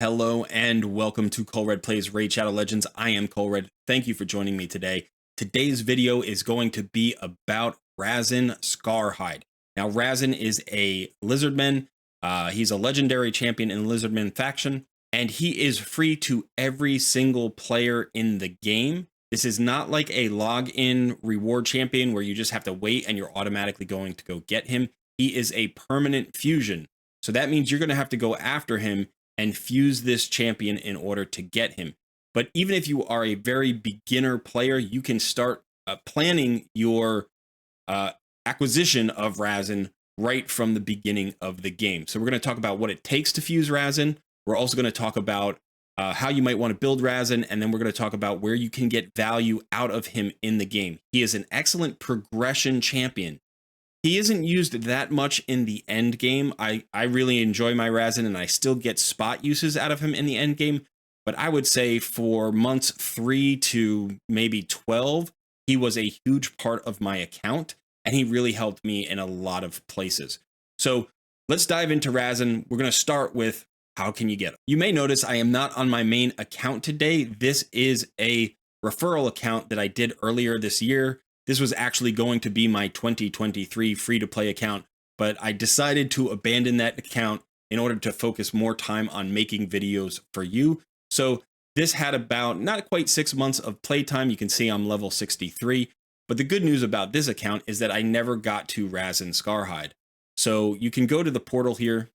Hello and welcome to Colred Plays Raid Shadow Legends. I am Colred. Thank you for joining me today. Today's video is going to be about Rhazin Scarhide. Now, Rhazin is a Lizardman. He's a legendary champion in the Lizardman faction, and he is free to every single player in the game. This is not like a login reward champion where you just have to wait and you're automatically going to go get him. He is a permanent fusion. So that means you're going to have to go after him and fuse this champion in order to get him. But even if you are a very beginner player, you can start planning your acquisition of Rhazin right from the beginning of the game. So we're going to talk about what it takes to fuse Rhazin. We're also going to talk about how you might want to build Rhazin, and then we're going to talk about where you can get value out of him in the game. He is an excellent progression champion. He isn't used that much in the end game. I really enjoy my Rhazin, and I still get spot uses out of him in the end game. But I would say for months 3 to maybe 12, he was a huge part of my account, and he really helped me in a lot of places. So let's dive into Rhazin. We're going to start with how can you get him. You may notice I am not on my main account today. This is a referral account that I did earlier this year. This was actually going to be my 2023 free-to-play account, but I decided to abandon that account in order to focus more time on making videos for you. So this had about not quite 6 months of playtime. You can see I'm level 63. But the good news about this account is that I never got to Rhazin Scarhide. So you can go to the portal here,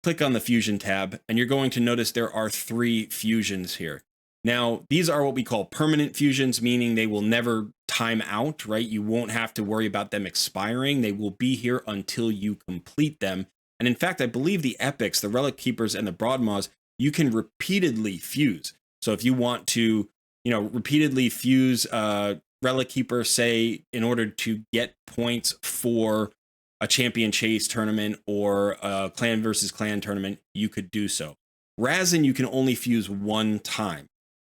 click on the Fusion tab, and you're going to notice there are 3 fusions here. Now, these are what we call permanent fusions, meaning they will never time out, right? You won't have to worry about them expiring. They will be here until you complete them. And in fact, I believe the epics, the Relic Keepers and the Broadmaws, you can repeatedly fuse. So if you want to, repeatedly fuse Relic Keeper, say, in order to get points for a champion chase tournament or a clan versus clan tournament, you could do so. Rhazin, you can only fuse 1 time.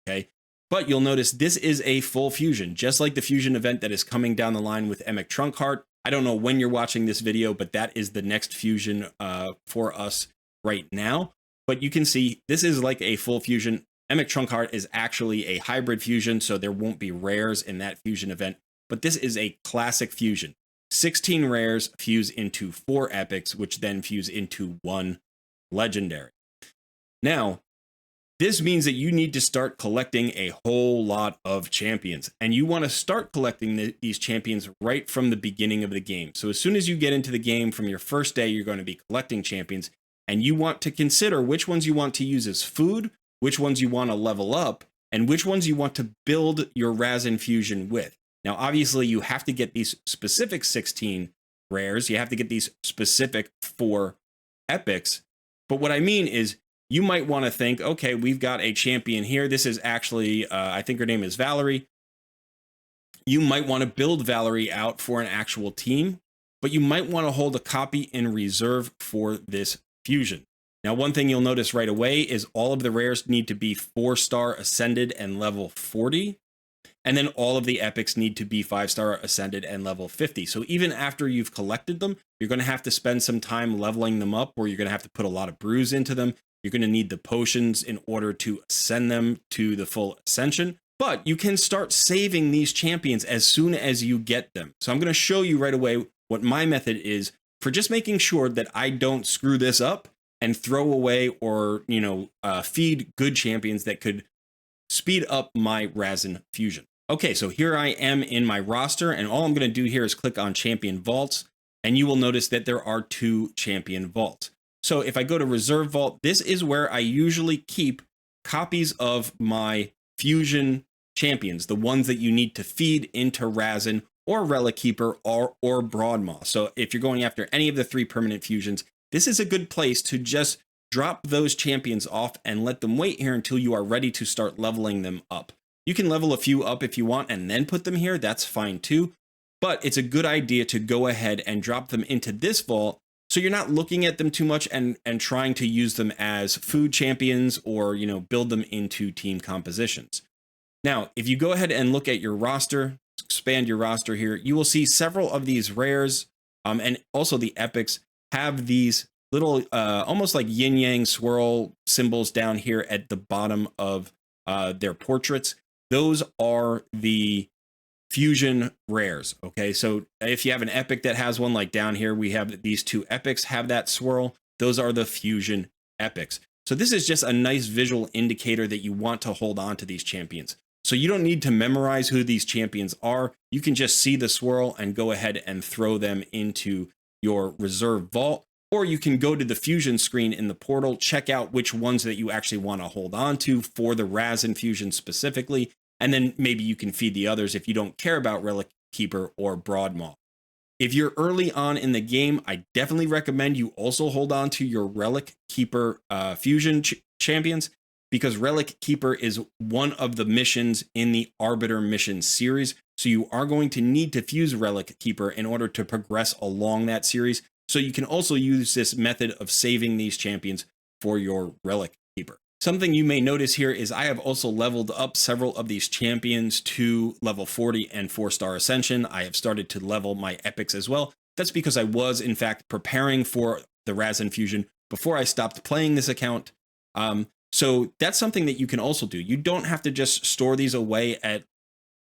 Okay, but you'll notice this is a full fusion, just like the fusion event that is coming down the line with Emic Trunkheart. I don't know when you're watching this video, but that is the next fusion for us right now. But you can see this is like a full fusion. Emic Trunkheart is actually a hybrid fusion, so there won't be rares in that fusion event. But this is a classic fusion. 16 rares fuse into 4 epics, which then fuse into 1 legendary. Now, this means that you need to start collecting a whole lot of champions, and you want to start collecting these champions right from the beginning of the game. So as soon as you get into the game from your first day, you're going to be collecting champions, and you want to consider which ones you want to use as food, which ones you want to level up, and which ones you want to build your Rhazin fusion with. Now, obviously, you have to get these specific 16 rares. You have to get these specific 4 epics. But what I mean is, you might want to think, okay, we've got a champion here. This is actually, I think her name is Valerie. You might want to build Valerie out for an actual team, but you might want to hold a copy in reserve for this fusion. Now, one thing you'll notice right away is all of the rares need to be 4-star ascended and level 40. And then all of the epics need to be 5-star ascended and level 50. So even after you've collected them, you're going to have to spend some time leveling them up, or you're going to have to put a lot of brews into them. You're going to need the potions in order to ascend them to the full ascension. But you can start saving these champions as soon as you get them. So I'm going to show you right away what my method is for just making sure that I don't screw this up and throw away or, feed good champions that could speed up my Rhazin fusion. Okay, so here I am in my roster, and all I'm going to do here is click on Champion Vaults, and you will notice that there are 2 Champion Vaults. So if I go to Reserve Vault, this is where I usually keep copies of my fusion champions, the ones that you need to feed into Rhazin or Relic Keeper or Broadmaw. So if you're going after any of the 3 permanent fusions, this is a good place to just drop those champions off and let them wait here until you are ready to start leveling them up. You can level a few up if you want and then put them here. That's fine too. But it's a good idea to go ahead and drop them into this vault, so you're not looking at them too much and trying to use them as food champions or, build them into team compositions. Now, if you go ahead and look at your roster, expand your roster here, you will see several of these rares and also the epics have these little almost like yin yang swirl symbols down here at the bottom of their portraits. Those are the fusion rares. Okay, so if you have an epic that has one, like down here, we have these two epics have that swirl. Those are the fusion epics. So this is just a nice visual indicator that you want to hold on to these champions. So you don't need to memorize who these champions are. You can just see the swirl and go ahead and throw them into your reserve vault, or you can go to the fusion screen in the portal, check out which ones that you actually want to hold on to for the Rhazin fusion specifically, and then maybe you can feed the others if you don't care about Relic Keeper or Broadmaw. If you're early on in the game, I definitely recommend you also hold on to your Relic Keeper fusion champions, because Relic Keeper is one of the missions in the Arbiter mission series. So you are going to need to fuse Relic Keeper in order to progress along that series. So you can also use this method of saving these champions for your Relic Keeper. Something you may notice here is I have also leveled up several of these champions to level 40 and 4-star Ascension. I have started to level my epics as well. That's because I was, in fact, preparing for the Rhazin fusion before I stopped playing this account. So that's something that you can also do. You don't have to just store these away at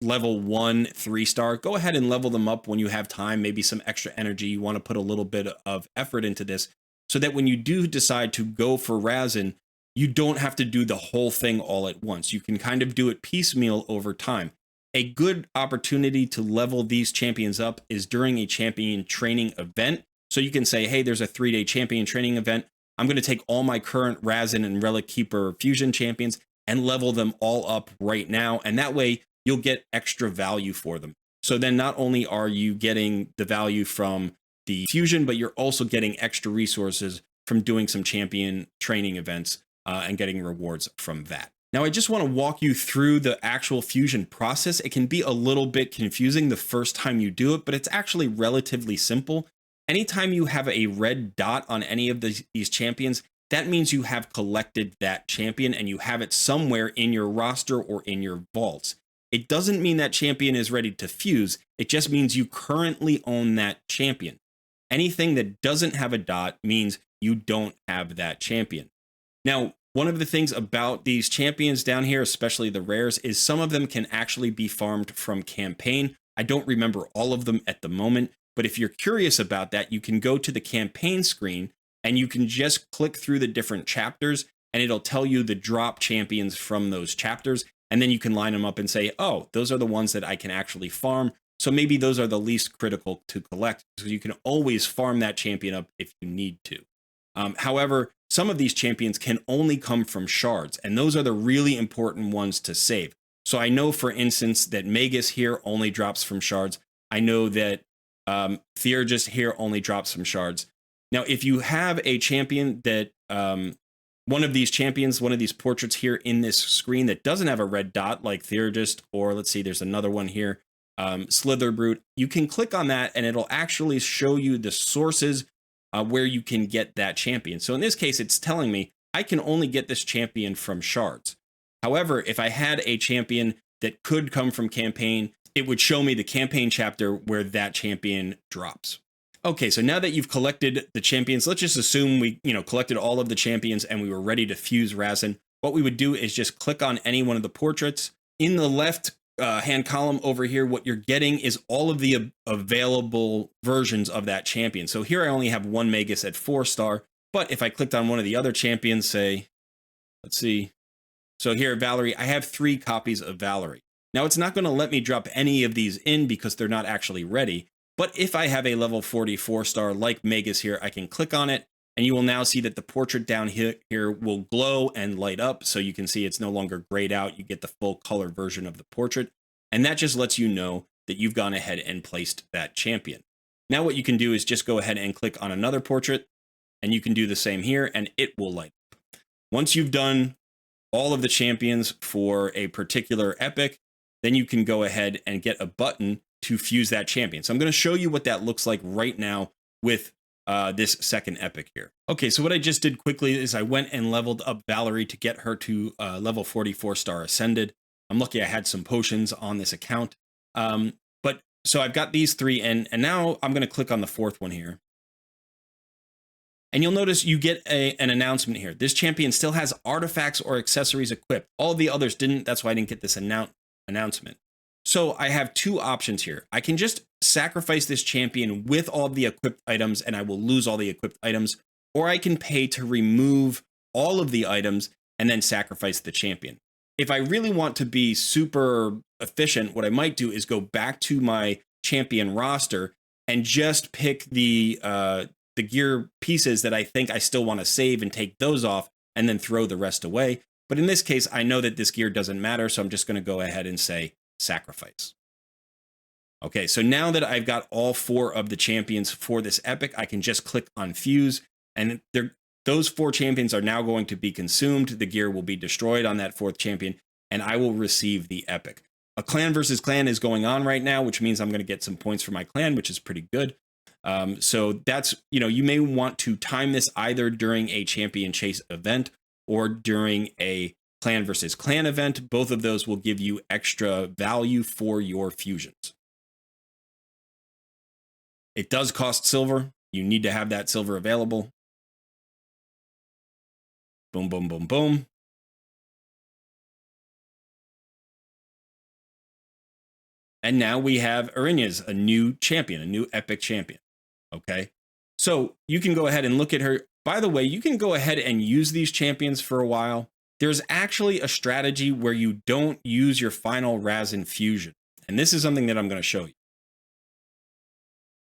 level 1, 3-star. Go ahead and level them up when you have time, maybe some extra energy. You want to put a little bit of effort into this so that when you do decide to go for Rhazin, you don't have to do the whole thing all at once. You can kind of do it piecemeal over time. A good opportunity to level these champions up is during a champion training event. So you can say, hey, there's a 3-day champion training event. I'm going to take all my current Rhazin and Relic Keeper fusion champions and level them all up right now. And that way you'll get extra value for them. So then not only are you getting the value from the fusion, but you're also getting extra resources from doing some champion training events and getting rewards from that. Now, I just want to walk you through the actual fusion process. It can be a little bit confusing the first time you do it, but it's actually relatively simple. Anytime you have a red dot on any of these champions, that means you have collected that champion and you have it somewhere in your roster or in your vaults. It doesn't mean that champion is ready to fuse. It just means you currently own that champion. Anything that doesn't have a dot means you don't have that champion. Now, one of the things about these champions down here, especially the rares, is some of them can actually be farmed from campaign. I don't remember all of them at the moment, but if you're curious about that, you can go to the campaign screen and you can just click through the different chapters and it'll tell you the drop champions from those chapters. And then you can line them up and say, oh, those are the ones that I can actually farm. So maybe those are the least critical to collect. So you can always farm that champion up if you need to. However, some of these champions can only come from shards, and those are the really important ones to save. So I know, for instance, that Magus here only drops from shards. I know that Theurgist here only drops from shards. Now, if you have a champion that one of these champions, one of these portraits here in this screen that doesn't have a red dot, like Theurgist, or let's see, there's another one here, Slitherbrute, you can click on that and it'll actually show you the sources where you can get that champion. So in this case, it's telling me I can only get this champion from shards. However, if I had a champion that could come from campaign, it would show me the campaign chapter where that champion drops. Okay, so now that you've collected the champions, let's just assume we, collected all of the champions and we were ready to fuse Rhazin. What we would do is just click on any one of the portraits. In the left hand column over here, what you're getting is all of the available versions of that champion. So here I only have one Magus at 4-star, but if I clicked on one of the other champions, say, let's see. So here, Valerie, I have 3 copies of Valerie. Now it's not going to let me drop any of these in because they're not actually ready. But if I have a level 44-star like Magus here, I can click on it and you will now see that the portrait down here will glow and light up. So you can see it's no longer grayed out. You get the full color version of the portrait. And that just lets you know that you've gone ahead and placed that champion. Now what you can do is just go ahead and click on another portrait and you can do the same here and it will light up. Once you've done all of the champions for a particular epic, then you can go ahead and get a button to fuse that champion. So I'm going to show you what that looks like right now with this second epic here. Okay, so what I just did quickly is I went and leveled up Valerie to get her to level 44-star Ascended. I'm lucky I had some potions on this account. But so I've got these 3 and now I'm going to click on the 4th one here. And you'll notice you get an announcement here. This champion still has artifacts or accessories equipped. All the others didn't. That's why I didn't get this announcement. So I have two options here. I can just sacrifice this champion with all the equipped items and I will lose all the equipped items, or I can pay to remove all of the items and then sacrifice the champion. If I really want to be super efficient, what I might do is go back to my champion roster and just pick the gear pieces that I think I still want to save and take those off and then throw the rest away. But in this case, I know that this gear doesn't matter, so I'm just going to go ahead and say sacrifice. Okay, so now that I've got all 4 of the champions for this epic, I can just click on fuse, and those 4 champions are now going to be consumed. The gear will be destroyed on that 4th champion, and I will receive the epic. A clan versus clan is going on right now, which means I'm going to get some points for my clan, which is pretty good. So that's, you may want to time this either during a champion chase event or during a clan versus clan event. Both of those will give you extra value for your fusions. It does cost silver. You need to have that silver available. Boom, boom, boom, boom. And now we have Arinya's, a new champion, a new epic champion. Okay, so you can go ahead and look at her. By the way, you can go ahead and use these champions for a while. There's actually a strategy where you don't use your final Rhazin fusion. And this is something that I'm going to show you.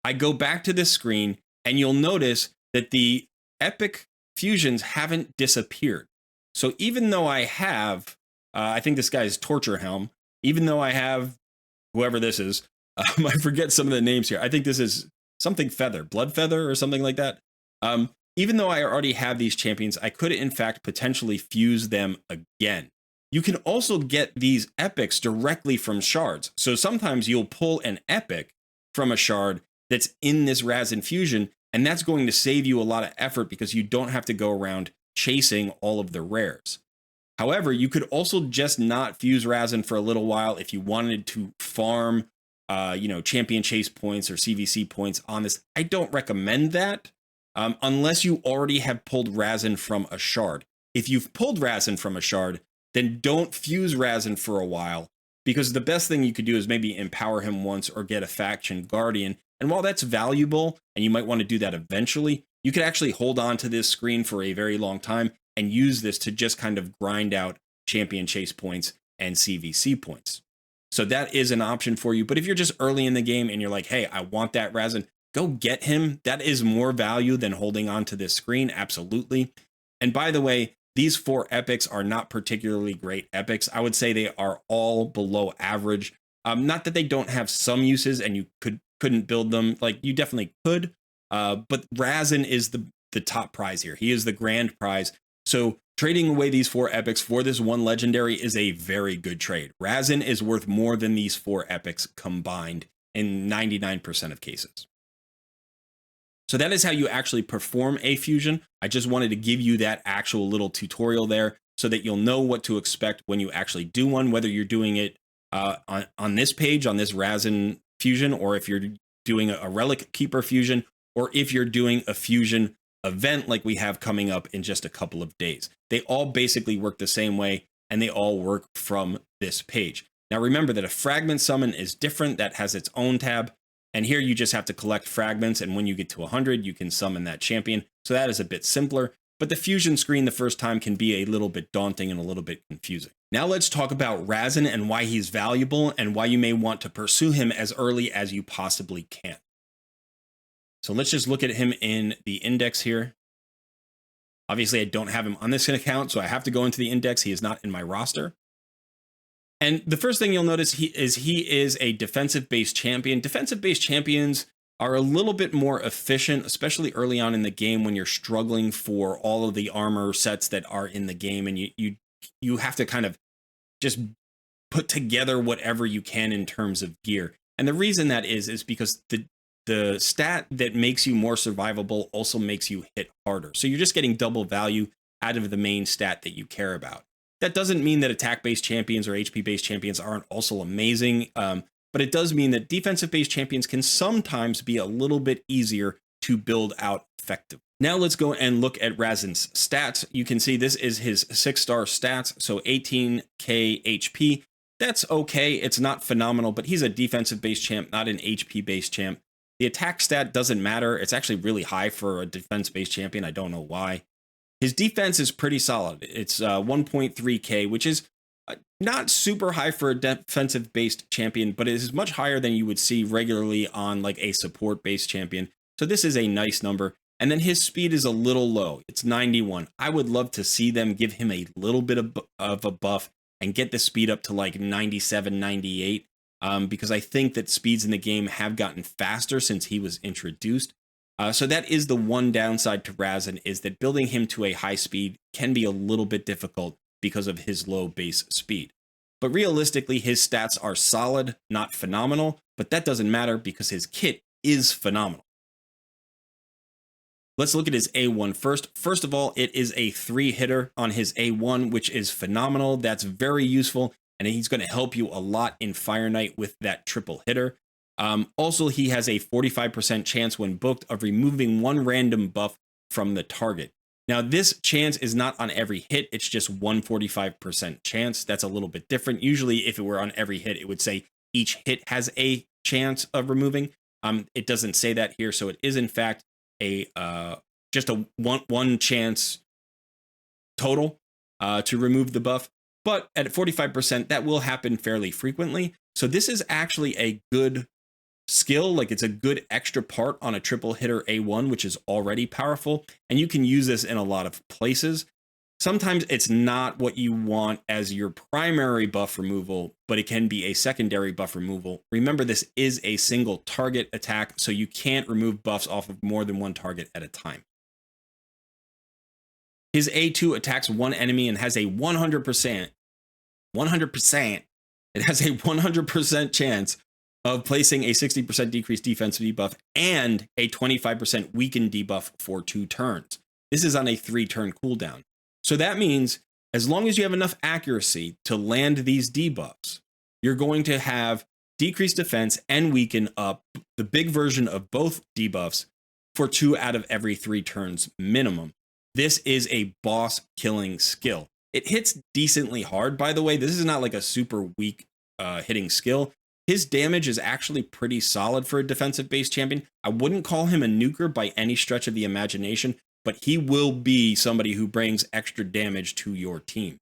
I go back to this screen and you'll notice that the epic fusions haven't disappeared. So even though I have, I think this guy's Torture Helm, even though I have whoever this is, I forget some of the names here. I think this is something Feather, Blood Feather or something like that. Even though I already have these champions, I could in fact potentially fuse them again. You can also get these epics directly from shards. So sometimes you'll pull an epic from a shard that's in this Rhazin fusion, and that's going to save you a lot of effort because you don't have to go around chasing all of the rares. However, you could also just not fuse Rhazin for a little while if you wanted to farm champion chase points or CVC points on this. I don't recommend that unless you already have pulled Rhazin from a shard. If you've pulled Rhazin from a shard, then don't fuse Rhazin for a while, because the best thing you could do is maybe empower him once or get a faction guardian. And while that's valuable, and you might want to do that eventually, you could actually hold on to this screen for a very long time and use this to just kind of grind out champion chase points and CVC points. So that is an option for you. But if you're just early in the game and you're like, hey, I want that Rhazin, go get him. That is more value than holding on to this screen. Absolutely. And by the way, these 4 epics are not particularly great epics. I would say they are all below average. Not that they don't have some uses and you couldn't build them. Like, you definitely could. But Rhazin is the top prize here. He is the grand prize. So trading away these 4 epics for this one legendary is a very good trade. Rhazin is worth more than these 4 epics combined in 99% of cases. So that is how you actually perform a fusion. I just wanted to give you that actual little tutorial there so that you'll know what to expect when you actually do one, whether you're doing it on this page, on this Rhazin fusion, or if you're doing a Relic Keeper fusion, or if you're doing a fusion event like we have coming up in just a couple of days. They all basically work the same way, and they all work from this page. Now remember that a fragment summon is different. That has its own tab. And here you just have to collect fragments, and when you get to 100, you can summon that champion. So that is a bit simpler, but the fusion screen the first time can be a little bit daunting and a little bit confusing. Now let's talk about Rhazin and why he's valuable and why you may want to pursue him as early as you possibly can. So let's just look at him in the index here. Obviously, I don't have him on this account, so I have to go into the index. He is not in my roster. And the first thing you'll notice he is a defensive-based champion. Defensive-based champions are a little bit more efficient, especially early on in the game when you're struggling for all of the armor sets that are in the game, and you have to kind of just put together whatever you can in terms of gear. And the reason that is because the stat that makes you more survivable also makes you hit harder. So you're just getting double value out of the main stat that you care about. That doesn't mean that attack-based champions or HP-based champions aren't also amazing, but it does mean that defensive-based champions can sometimes be a little bit easier to build out effectively. Now let's go and look at Rhazin's stats. You can see this is his 6-star stats, so 18k HP. That's okay. It's not phenomenal, but he's a defensive base champ, not an HP base champ. The attack stat doesn't matter. It's actually really high for a defense base champion. I don't know why. His defense is pretty solid. It's 1.3k, which is not super high for a defensive based champion, but it is much higher than you would see regularly on like a support based champion. So this is a nice number. And then his speed is a little low. It's 91. I would love to see them give him a little bit of a buff and get the speed up to like 97, 98. Because I think that speeds in the game have gotten faster since he was introduced. So that is the one downside to Rhazin, is that building him to a high speed can be a little bit difficult because of his low base speed. But realistically, his stats are solid, not phenomenal, but that doesn't matter because his kit is phenomenal. Let's look at his A1 first. First of all, it is a 3-hitter on his A1, which is phenomenal. That's very useful, and he's going to help you a lot in Fire Knight with that triple hitter. Also, he has a 45% chance when booked of removing one random buff from the target. Now, this chance is not on every hit. It's just 145% chance. That's a little bit different. Usually, if it were on every hit, it would say each hit has a chance of removing. It doesn't say that here, so it is in fact a just a one chance total to remove the buff. But at 45%, that will happen fairly frequently. So this is actually a good skill. Like, it's a good extra part on a triple hitter A1, which is already powerful. And you can use this in a lot of places. Sometimes it's not what you want as your primary buff removal, but it can be a secondary buff removal. Remember, this is a single target attack, so you can't remove buffs off of more than one target at a time. His A2 attacks one enemy and has a 100%, it has a 100% chance of placing a 60% decreased defense debuff and a 25% weakened debuff for 2 turns. This is on a 3-turn cooldown. So that means as long as you have enough accuracy to land these debuffs, you're going to have decreased defense and weaken up the big version of both debuffs for 2 out of every 3 turns minimum. This is a boss killing skill. It hits decently hard, by the way. This is not like a super weak hitting skill. His damage is actually pretty solid for a defensive base champion. I wouldn't call him a nuker by any stretch of the imagination, but he will be somebody who brings extra damage to your team.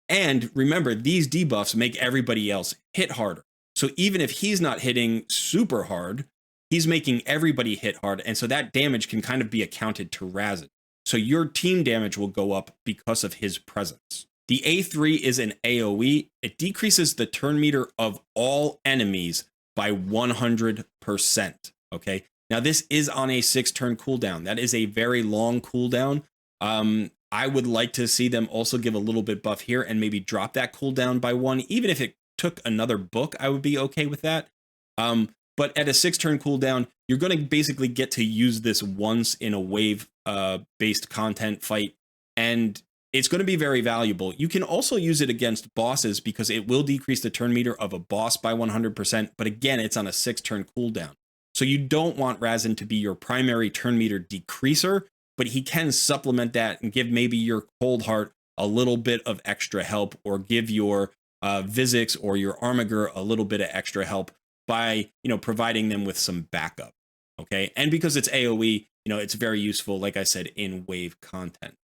And remember, these debuffs make everybody else hit harder. So even if he's not hitting super hard, he's making everybody hit hard. And so that damage can kind of be accounted to Rhazin. So your team damage will go up because of his presence. The A3 is an AoE. It decreases the turn meter of all enemies by 100%. Okay. Now, this is on a 6-turn cooldown. That is a very long cooldown. I would like to see them also give a little bit buff here and maybe drop that cooldown by 1. Even if it took another book, I would be okay with that. But at a 6-turn cooldown, you're going to basically get to use this once in a wave-based content fight, and it's going to be very valuable. You can also use it against bosses because it will decrease the turn meter of a boss by 100%, but again, it's on a 6-turn cooldown. So you don't want Rhazin to be your primary turn meter decreaser, but he can supplement that and give maybe your Cold Heart a little bit of extra help, or give your Vizix or your Armiger a little bit of extra help by, providing them with some backup. Okay. And because it's AoE, it's very useful, like I said, in wave content.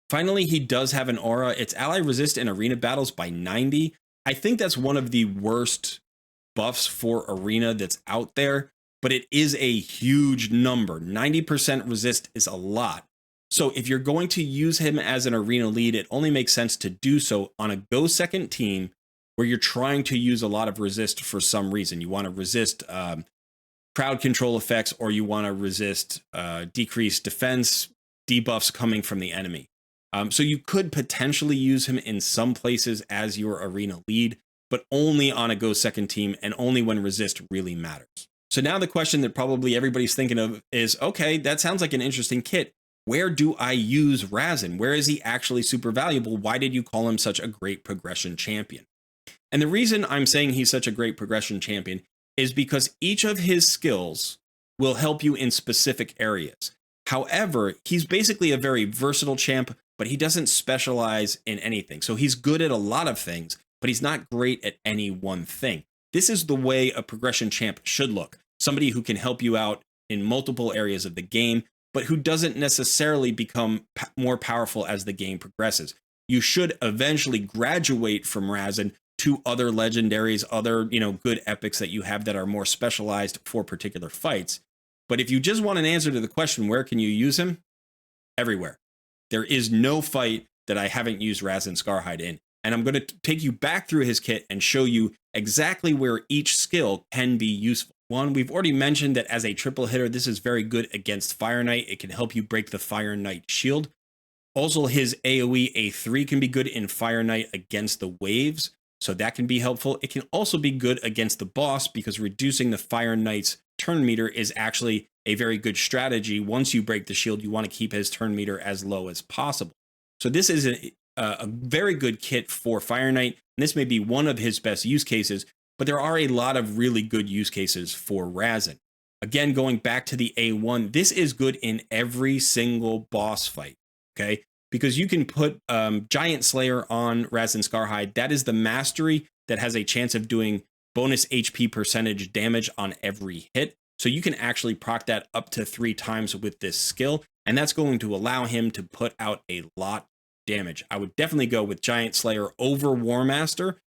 Finally, he does have an aura. It's ally resist in arena battles by 90. I think that's one of the worst buffs for arena that's out there, but it is a huge number. 90% resist is a lot. So if you're going to use him as an arena lead, it only makes sense to do so on a go second team where you're trying to use a lot of resist for some reason. You want to resist crowd control effects, or you want to resist decreased defense debuffs coming from the enemy. So you could potentially use him in some places as your arena lead, but only on a go second team and only when resist really matters. So now the question that probably everybody's thinking of is, okay, that sounds like an interesting kit. Where do I use Rhazin? Where is he actually super valuable? Why did you call him such a great progression champion? And the reason I'm saying he's such a great progression champion is because each of his skills will help you in specific areas. However, he's basically a very versatile champ, but he doesn't specialize in anything. So he's good at a lot of things, but he's not great at any one thing. This is the way a progression champ should look. Somebody who can help you out in multiple areas of the game, but who doesn't necessarily become more powerful as the game progresses. You should eventually graduate from Rhazin to other legendaries, other, good epics that you have that are more specialized for particular fights. But if you just want an answer to the question, where can you use him? Everywhere. There is no fight that I haven't used Rhazin Scarhide in. And I'm going to take you back through his kit and show you exactly where each skill can be useful. One, we've already mentioned that as a triple hitter, this is very good against Fire Knight. It can help you break the Fire Knight shield. Also, his AoE A3 can be good in Fire Knight against the waves, so that can be helpful. It can also be good against the boss because reducing the Fire Knight's turn meter is actually a very good strategy. Once you break the shield, you want to keep his turn meter as low as possible. So this is a very good kit for Fire Knight, and this may be one of his best use cases, but there are a lot of really good use cases for Rhazin. Again, going back to the A1, this is good in every single boss fight, okay? Because you can put Giant Slayer on Rhazin Scarhide. That is the mastery that has a chance of doing bonus HP percentage damage on every hit. So you can actually proc that up to 3 times with this skill, and that's going to allow him to put out a lot of damage. I would definitely go with Giant Slayer over War Master,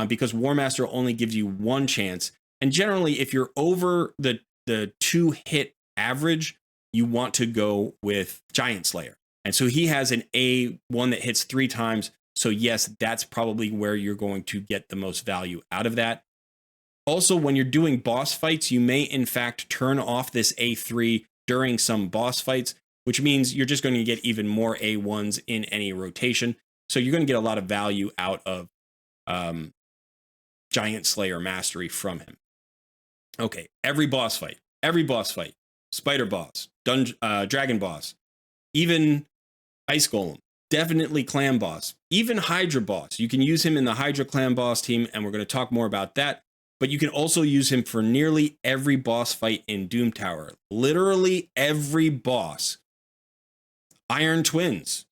because War Master only gives you 1 chance. And generally, if you're over the 2-hit average, you want to go with Giant Slayer. And so he has an A1 that hits 3 times. So yes, that's probably where you're going to get the most value out of that. Also, when you're doing boss fights, you may in fact turn off this A3 during some boss fights, which means you're just going to get even more A1s in any rotation. So you're going to get a lot of value out of Giant Slayer mastery from him. Okay, every boss fight, Spider boss, Dragon boss, even Ice Golem, definitely Clan boss, even Hydra boss. You can use him in the Hydra Clan boss team, and we're going to talk more about that. But you can also use him for nearly every boss fight in Doom Tower. Literally every boss. Iron Twins,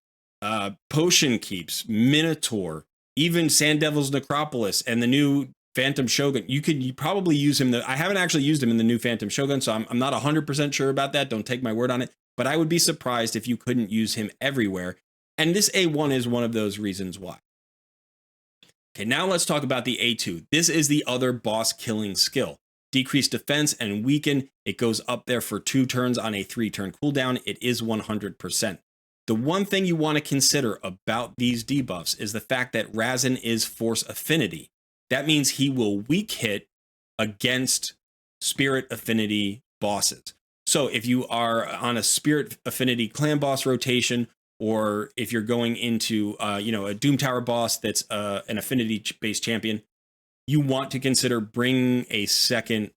Potion Keeps, Minotaur, even Sand Devil's Necropolis, and the new Phantom Shogun. You probably use him. I haven't actually used him in the new Phantom Shogun, so I'm not 100% sure about that. Don't take my word on it. But I would be surprised if you couldn't use him everywhere. And this A1 is one of those reasons why. Okay, now let's talk about the A2. This is the other boss killing skill. Decrease defense and weaken. It goes up there for 2 turns on a 3-turn cooldown. It is 100%. The one thing you want to consider about these debuffs is the fact that Rhazin is Force Affinity. That means he will weak hit against Spirit Affinity bosses. So if you are on a Spirit Affinity clan boss rotation, or if you're going into a Doom Tower boss that's an affinity-based champion, you want to consider bringing a second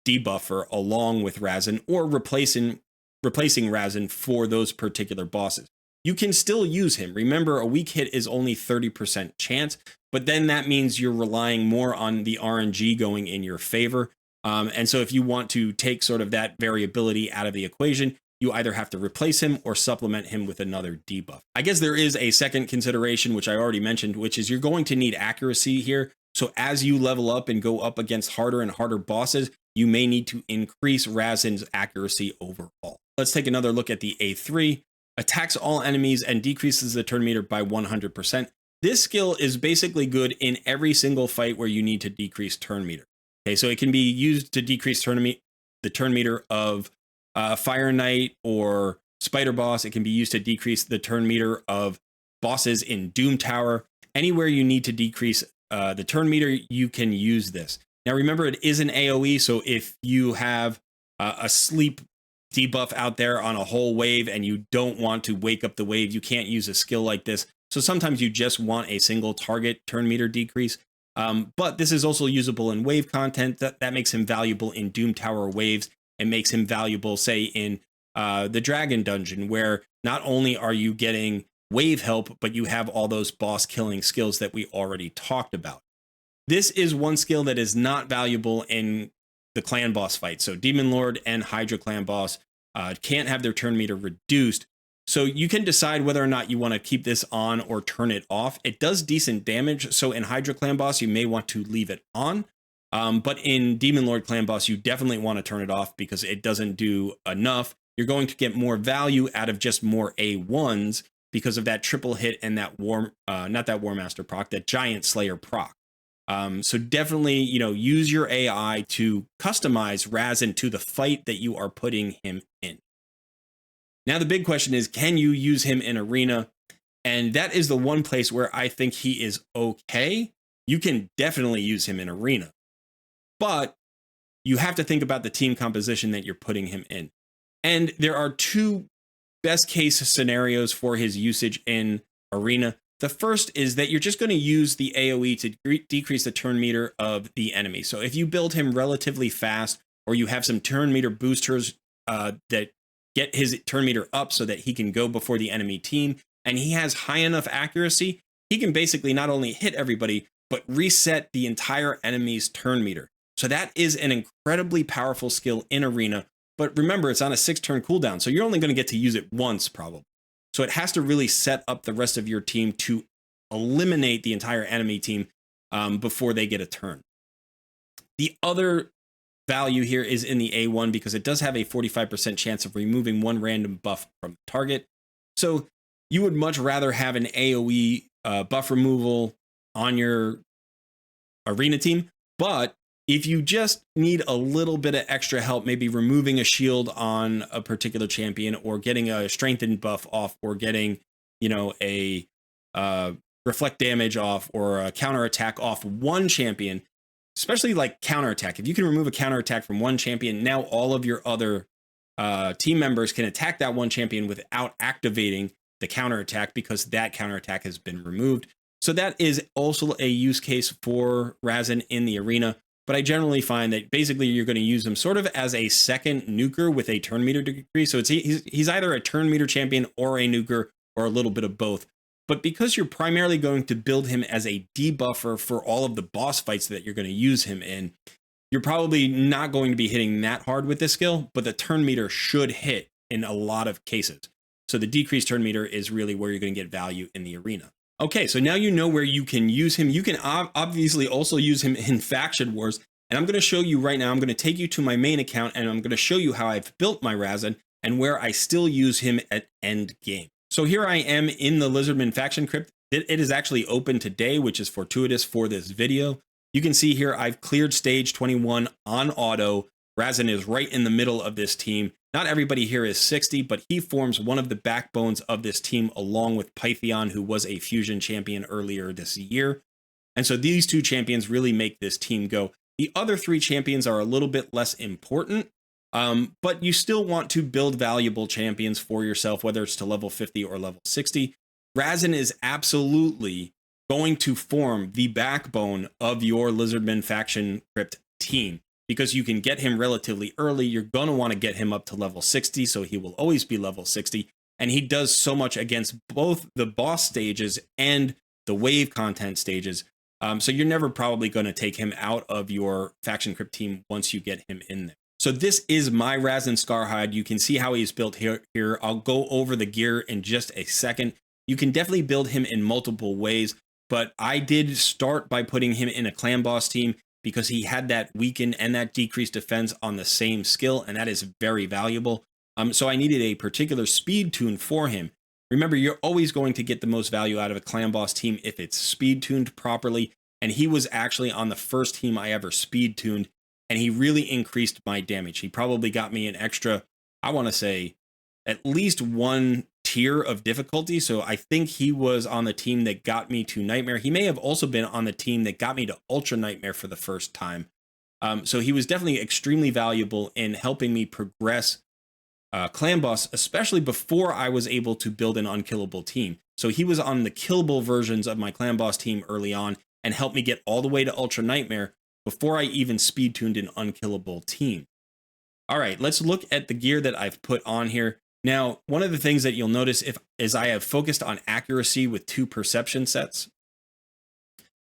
debuffer along with Rhazin, or replacing Rhazin for those particular bosses. You can still use him. Remember, a weak hit is only 30% chance, but then that means you're relying more on the RNG going in your favor. And so if you want to take sort of that variability out of the equation, you either have to replace him or supplement him with another debuff. I guess there is a second consideration, which I already mentioned, which is you're going to need accuracy here. So as you level up and go up against harder and harder bosses, you may need to increase Rhazin's accuracy overall. Let's take another look at the A3. Attacks all enemies and decreases the turn meter by 100%. This skill is basically good in every single fight where you need to decrease turn meter. Okay, so it can be used to decrease the turn meter of Fire Knight or Spider Boss. It can be used to decrease the turn meter of bosses in Doom Tower. Anywhere you need to decrease the turn meter, you can use this. Now remember, it is an AoE, so if you have a sleep debuff out there on a whole wave and you don't want to wake up the wave, you can't use a skill like this. So sometimes you just want a single target turn meter decrease. But this is also usable in wave content. That makes him valuable in Doom Tower waves. It makes him valuable, say, in the Dragon Dungeon, where not only are you getting wave help, but you have all those boss killing skills that we already talked about. This is one skill that is not valuable in the clan boss fight. So Demon Lord and Hydra clan boss, can't have their turn meter reduced. So you can decide whether or not you want to keep this on or turn it off. It does decent damage. So in Hydra Clan Boss, you may want to leave it on. But in Demon Lord Clan Boss, you definitely want to turn it off because it doesn't do enough. You're going to get more value out of just more A1s because of that triple hit and that not that War Master proc, that Giant Slayer proc. So definitely, use your AI to customize Rhazin to the fight that you are putting him in. Now, the big question is, can you use him in arena? And that is the one place where I think he is okay. You can definitely use him in arena, but you have to think about the team composition that you're putting him in. And there are two best case scenarios for his usage in arena. The first is that you're just going to use the AoE to decrease the turn meter of the enemy. So if you build him relatively fast, or you have some turn meter boosters that get his turn meter up so that he can go before the enemy team, and he has high enough accuracy, he can basically not only hit everybody, but reset the entire enemy's turn meter. So that is an incredibly powerful skill in arena. But remember, it's on a 6-turn cooldown, so you're only going to get to use it once probably. So it has to really set up the rest of your team to eliminate the entire enemy team before they get a turn. The other value here is in the A1 because it does have a 45% chance of removing one random buff from the target. So you would much rather have an AoE buff removal on your arena team. But if you just need a little bit of extra help, maybe removing a shield on a particular champion, or getting a strengthened buff off, or getting, a reflect damage off, or a counterattack off one champion, especially like counterattack. If you can remove a counterattack from one champion, now all of your other team members can attack that one champion without activating the counterattack because that counterattack has been removed. So that is also a use case for Rhazin in the arena. But I generally find that basically you're going to use him sort of as a second nuker with a turn meter decrease. So he's either a turn meter champion or a nuker, or a little bit of both. But because you're primarily going to build him as a debuffer for all of the boss fights that you're going to use him in, you're probably not going to be hitting that hard with this skill, but the turn meter should hit in a lot of cases. So the decreased turn meter is really where you're going to get value in the arena. Okay, so now you know where you can use him. You can obviously also use him in Faction Wars. And I'm going to show you right now, I'm going to take you to my main account, and I'm going to show you how I've built my Rhazin and where I still use him at end game. So here I am in the Lizardman Faction Crypt. It is actually open today, which is fortuitous for this video. You can see here I've cleared stage 21 on auto. Rhazin is right in the middle of this team. Not everybody here is 60, but he forms one of the backbones of this team along with Pythion, who was a fusion champion earlier this year. And so these two champions really make this team go. The other 3 champions are a little bit less important, but you still want to build valuable champions for yourself, whether it's to level 50 or level 60. Rhazin is absolutely going to form the backbone of your Lizardman Faction Crypt team, because you can get him relatively early. You're going to want to get him up to level 60, so he will always be level 60. And he does so much against both the boss stages and the wave content stages. So you're never probably going to take him out of your Faction Crypt team once you get him in there. So this is my Rhazin Scarhide. You can see how he's built here. I'll go over the gear in just a second. You can definitely build him in multiple ways, but I did start by putting him in a clan boss team because he had that weaken and that decreased defense on the same skill, and that is very valuable. So I needed a particular speed tune for him. Remember, you're always going to get the most value out of a clan boss team if it's speed tuned properly, and he was actually on the first team I ever speed tuned, and he really increased my damage. He probably got me an extra, I want to say, at least 1 tier of difficulty. So I think he was on the team that got me to Nightmare. He may have also been on the team that got me to Ultra Nightmare for the first time. So he was definitely extremely valuable in helping me progress clan boss, especially before I was able to build an unkillable team. So he was on the killable versions of my clan boss team early on and helped me get all the way to Ultra Nightmare before I even speed tuned an unkillable team. All right, let's look at the gear that I've put on here. Now, one of the things that you'll notice is I have focused on accuracy with 2 perception sets.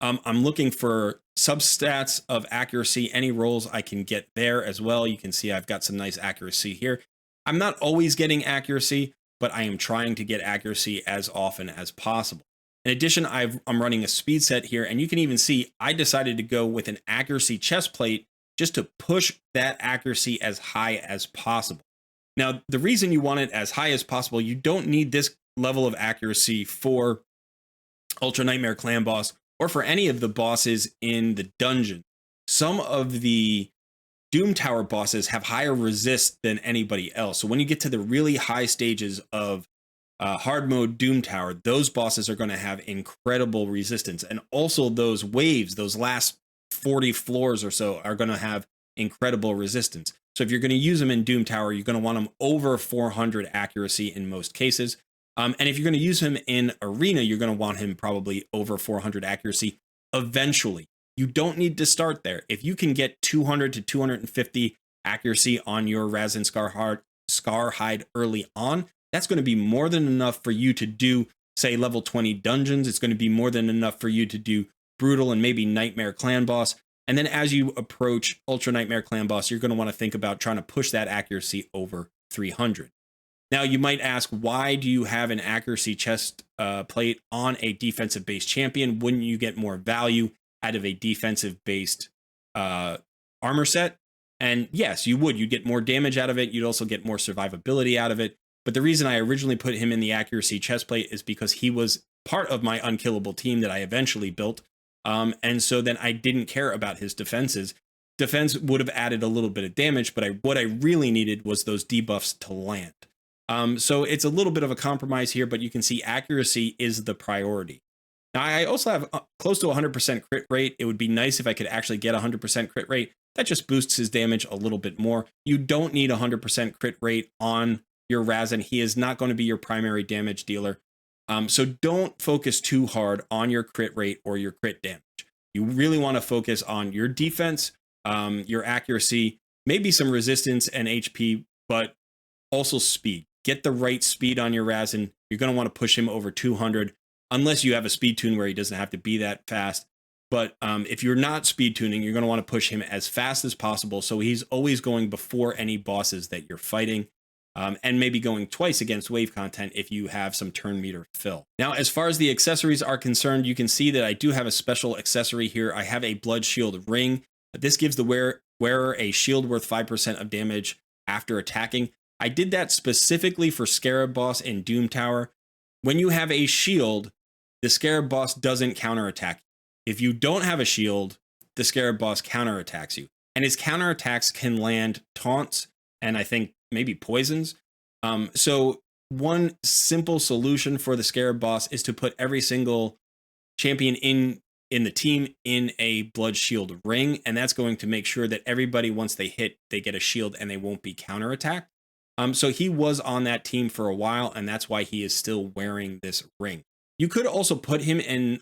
I'm looking for substats of accuracy, any rolls I can get there as well. You can see I've got some nice accuracy here. I'm not always getting accuracy, but I am trying to get accuracy as often as possible. In addition, I'm running a speed set here, and you can even see I decided to go with an accuracy chest plate just to push that accuracy as high as possible. Now, the reason you want it as high as possible, you don't need this level of accuracy for Ultra Nightmare Clan boss or for any of the bosses in the dungeon. Some of the Doom Tower bosses have higher resist than anybody else. So when you get to the really high stages of hard mode Doom Tower, those bosses are going to have incredible resistance. And also those waves, those last 40 floors or so, are going to have incredible resistance. So if you're going to use them in Doom Tower, you're going to want them over 400 accuracy in most cases. And if you're going to use him in Arena, you're going to want him probably over 400 accuracy eventually. You don't need to start there. If you can get 200 to 250 accuracy on your Rhazin Scarhide early on, that's going to be more than enough for you to do, say, level 20 dungeons. It's going to be more than enough for you to do Brutal and maybe Nightmare Clan Boss. And then as you approach Ultra Nightmare Clan Boss, you're going to want to think about trying to push that accuracy over 300. Now, you might ask, why do you have an accuracy chest plate on a defensive-based champion? Wouldn't you get more value out of a defensive-based armor set? And yes, you would. You'd get more damage out of it. You'd also get more survivability out of it. But the reason I originally put him in the accuracy chest plate is because he was part of my unkillable team that I eventually built. And so then I didn't care about his defenses. Defense would have added a little bit of damage, but what I really needed was those debuffs to land. So it's a little bit of a compromise here, but you can see accuracy is the priority. Now, I also have close to 100% crit rate. It would be nice if I could actually get 100% crit rate. That just boosts his damage a little bit more. You don't need 100% crit rate on your Rhazin. He is not going to be your primary damage dealer. So don't focus too hard on your crit rate or your crit damage. You really want to focus on your defense, your accuracy, maybe some resistance and HP, but also speed. Get the right speed on your Rhazin. You're going to want to push him over 200, unless you have a speed tune where he doesn't have to be that fast. But if you're not speed tuning, you're going to want to push him as fast as possible, so he's always going before any bosses that you're fighting. And maybe going twice against wave content if you have some turn meter fill. Now, as far as the accessories are concerned, you can see that I do have a special accessory here. I have a blood shield ring. This gives the wearer a shield worth 5% of damage after attacking. I did that specifically for Scarab Boss in Doom Tower. When you have a shield, the Scarab Boss doesn't counterattack you. If you don't have a shield, the Scarab Boss counterattacks you. And his counterattacks can land taunts and I think maybe poisons. So one simple solution for the Scarab Boss is to put every single champion in the team in a blood shield ring, and that's going to make sure that everybody, once they hit, they get a shield and they won't be counterattacked. So he was on that team for a while, and that's why he is still wearing this ring. You could also put him in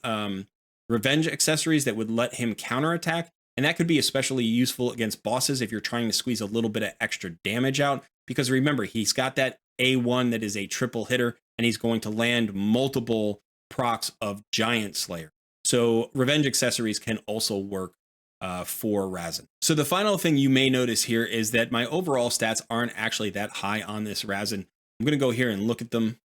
revenge accessories that would let him counterattack, and that could be especially useful against bosses if you're trying to squeeze a little bit of extra damage out, because remember, he's got that A1 that is a triple hitter, and he's going to land multiple procs of Giant Slayer. So revenge accessories can also work for Rhazin. So the final thing you may notice here is that my overall stats aren't actually that high on this Rhazin. I'm going to go here and look at them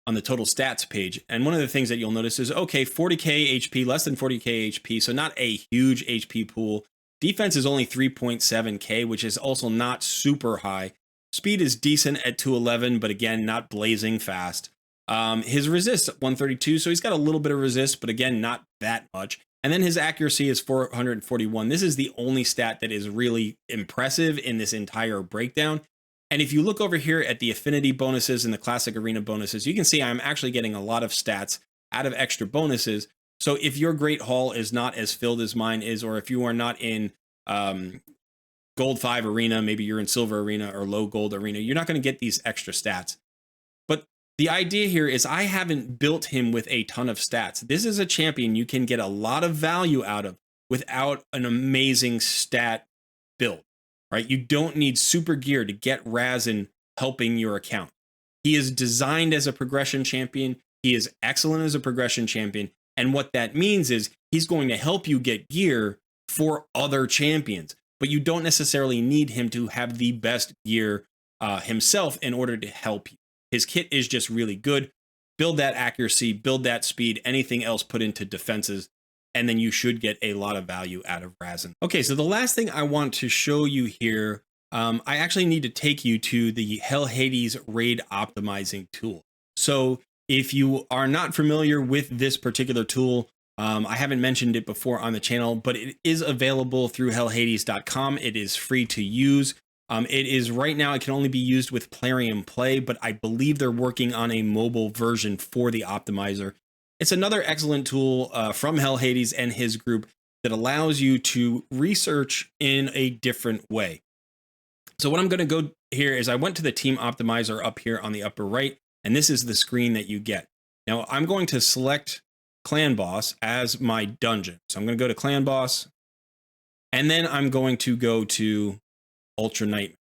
on the total stats page. And one of the things that you'll notice is, okay, 40k HP, less than 40k HP, so not a huge HP pool. Defense is only 3.7k, which is also not super high. Speed is decent at 211, but again, not blazing fast. His resist 132, so he's got a little bit of resist, but again, not that much. And then his accuracy is 441. This is the only stat that is really impressive in this entire breakdown. And if you look over here at the affinity bonuses and the classic arena bonuses, you can see I'm actually getting a lot of stats out of extra bonuses. So if your Great Hall is not as filled as mine is, or if you are not in Gold 5 Arena, maybe you're in Silver Arena or Low Gold Arena, you're not going to get these extra stats. But the idea here is I haven't built him with a ton of stats. This is a champion you can get a lot of value out of without an amazing stat build. Right? You don't need super gear to get Rhazin helping your account. He is designed as a progression champion. He is excellent as a progression champion. And what that means is he's going to help you get gear for other champions. But you don't necessarily need him to have the best gear himself in order to help you. His kit is just really good. Build that accuracy, build that speed, anything else put into defenses, and then you should get a lot of value out of Rhazin. Okay, so the last thing I want to show you here, I actually need to take you to the Hell Hades raid optimizing tool. So if you are not familiar with this particular tool, I haven't mentioned it before on the channel, but it is available through hellhades.com. It is free to use. It is right now, it can only be used with Plarium Play, but I believe they're working on a mobile version for the optimizer. It's another excellent tool from Hell Hades and his group that allows you to research in a different way. So what I'm going to go here is I went to the team optimizer up here on the upper right, and this is the screen that you get. Now I'm going to select Clan Boss as my dungeon. So I'm going to go to Clan Boss, and then I'm going to go to Ultra Nightmare.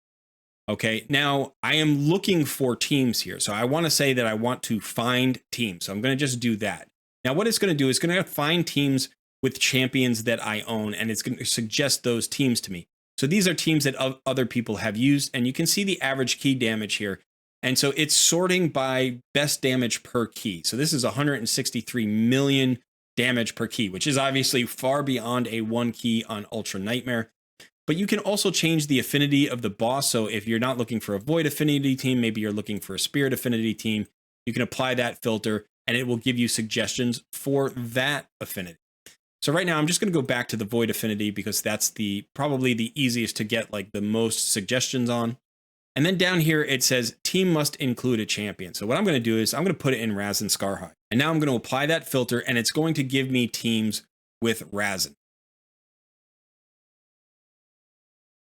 Okay, now I am looking for teams here. So I want to say that I want to find teams. So I'm going to just do that. Now what it's going to do is going to find teams with champions that I own, and it's going to suggest those teams to me. So these are teams that other people have used, and you can see the average key damage here. And so it's sorting by best damage per key. So this is 163 million damage per key, which is obviously far beyond a 1 key on Ultra Nightmare. But you can also change the affinity of the boss. So if you're not looking for a Void affinity team, maybe you're looking for a Spirit affinity team, you can apply that filter and it will give you suggestions for that affinity. So right now I'm just going to go back to the Void affinity because that's probably the easiest to get like the most suggestions on. And then down here it says team must include a champion. So what I'm going to do is I'm going to put it in Rhazin Scarhide. And now I'm going to apply that filter and it's going to give me teams with Rhazin.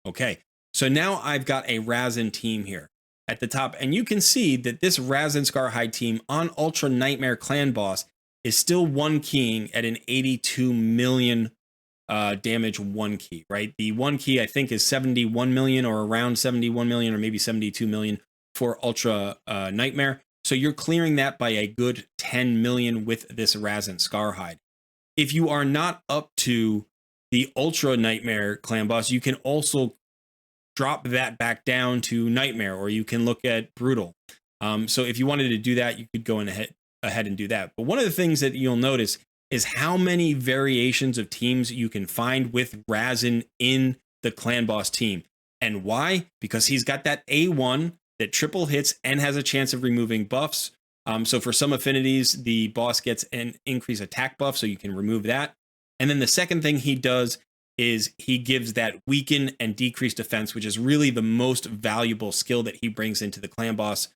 Okay, so now I've got a Rhazin team here at the top, and you can see that this Rhazin Scarhide team on Ultra Nightmare Clan Boss is still 1 keying at an 82 million damage 1 key, right? The 1 key I think is 71 million or around 71 million or maybe 72 million for Ultra Nightmare. So you're clearing that by a good 10 million with this Rhazin Scarhide. If you are not up to the Ultra Nightmare Clan Boss, you can also drop that back down to Nightmare, or you can look at Brutal. So if you wanted to do that, you could go ahead and do that. But one of the things that you'll notice is how many variations of teams you can find with Rhazin in the Clan Boss team. And why? Because he's got that A1 that triple hits and has a chance of removing buffs. So for some affinities, the boss gets an increased attack buff, so you can remove that. And then the second thing he does is he gives that weaken and decrease defense, which is really the most valuable skill that he brings into the Clan Boss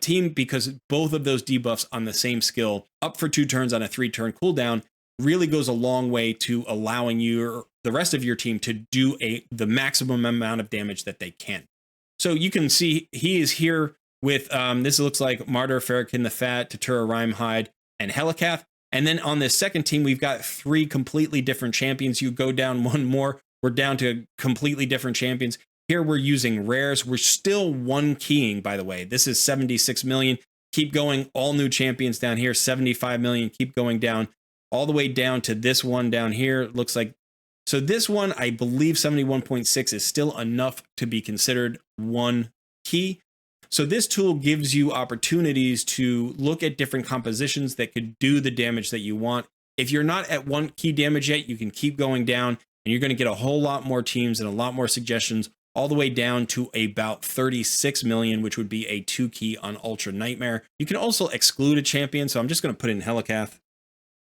team, because both of those debuffs on the same skill up for 2 turns on a 3-turn cooldown really goes a long way to allowing the rest of your team to do the maximum amount of damage that they can. So you can see he is here with, this looks like Martyr, Farrakhan the Fat, Tatura Rhymehide, and Helikath. And then on this second team, we've got 3 completely different champions. You go down one more, we're down to completely different champions. Here we're using rares. We're still 1 keying, by the way. This is 76 million. Keep going, all new champions down here, 75 million. Keep going down, all the way down to this one down here. It looks like, so this one, I believe 71.6 is still enough to be considered 1 key. So this tool gives you opportunities to look at different compositions that could do the damage that you want. If you're not at 1 key damage yet, you can keep going down and you're going to get a whole lot more teams and a lot more suggestions, all the way down to about 36 million, which would be a 2 key on Ultra Nightmare. You can also exclude a champion. So I'm just going to put in Helikath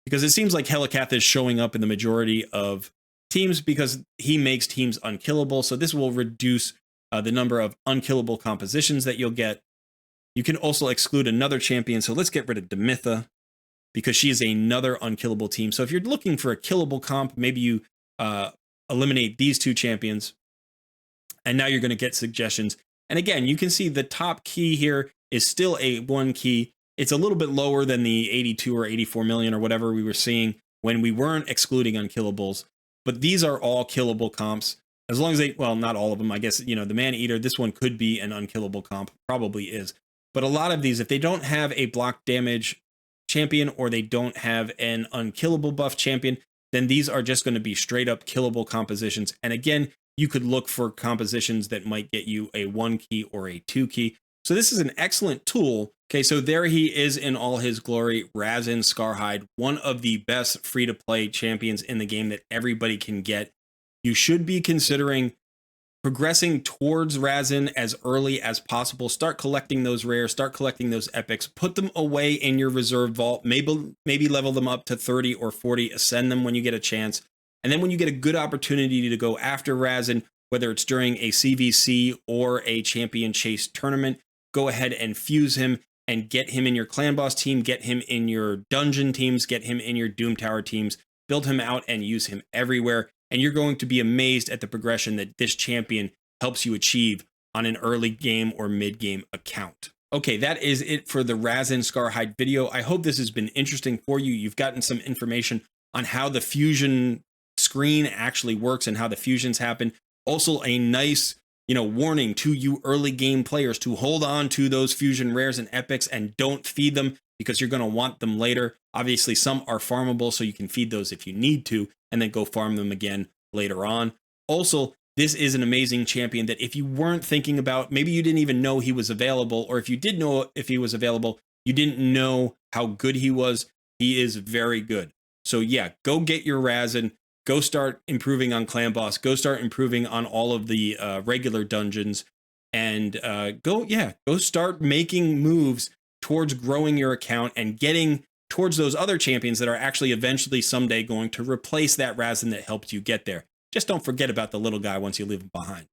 because it seems like Helikath is showing up in the majority of teams because he makes teams unkillable. So this will reduce the number of unkillable compositions that you'll get. You can also exclude another champion. So let's get rid of Demitha because she is another unkillable team. So if you're looking for a killable comp, maybe you eliminate these 2 champions. And now you're going to get suggestions. And again, you can see the top key here is still a 1 key. It's a little bit lower than the 82 or 84 million or whatever we were seeing when we weren't excluding unkillables. But these are all killable comps. As long as they, well, not all of them, I guess, you know, the Man-Eater, this one could be an unkillable comp, probably is. But a lot of these, if they don't have a block damage champion or they don't have an unkillable buff champion, then these are just going to be straight up killable compositions. And again, you could look for compositions that might get you a 1 key or a 2 key. So this is an excellent tool. Okay, so there he is in all his glory, Rhazin Scarhide, one of the best free-to-play champions in the game that everybody can get. You should be considering progressing towards Rhazin as early as possible. Start collecting those rares, start collecting those epics, put them away in your reserve vault, maybe level them up to 30 or 40, ascend them when you get a chance. And then when you get a good opportunity to go after Rhazin, whether it's during a CVC or a champion chase tournament, go ahead and fuse him and get him in your clan boss team, get him in your dungeon teams, get him in your Doom Tower teams, build him out and use him everywhere. And you're going to be amazed at the progression that this champion helps you achieve on an early game or mid game account. Okay, that is it for the Rhazin Scarhide video. I hope this has been interesting for you. You've gotten some information on how the fusion screen actually works and how the fusions happen. Also a nice, warning to you early game players to hold on to those fusion rares and epics and don't feed them because you're going to want them later. Obviously, some are farmable, so you can feed those if you need to, and then go farm them again later on. Also, this is an amazing champion that if you weren't thinking about, maybe you didn't even know he was available, or if you did know if he was available, you didn't know how good he was. He is very good. So yeah, go get your Rhazin. Go start improving on Clan Boss. Go start improving on all of the regular dungeons, and go start making moves towards growing your account and getting towards those other champions that are actually eventually someday going to replace that Rhazin that helped you get there. Just don't forget about the little guy once you leave him behind.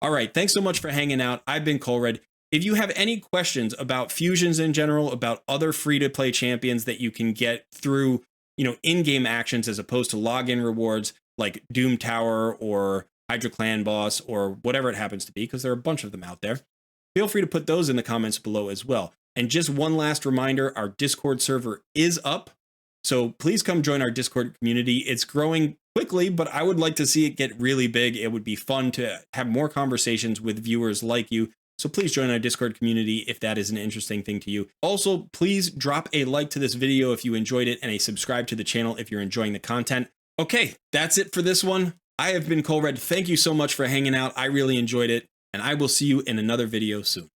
All right, thanks so much for hanging out. I've been Colred. If you have any questions about fusions in general, about other free-to-play champions that you can get through in-game actions as opposed to login rewards like Doom Tower or Hydra Clan Boss or whatever it happens to be, because there are a bunch of them out there, feel free to put those in the comments below as well. And just one last reminder, our Discord server is up, so please come join our Discord community. It's growing quickly, but I would like to see it get really big. It would be fun to have more conversations with viewers like you. So please join our Discord community if that is an interesting thing to you. Also, please drop a like to this video if you enjoyed it and a subscribe to the channel if you're enjoying the content. Okay, that's it for this one. I have been Colred. Thank you so much for hanging out. I really enjoyed it, and I will see you in another video soon.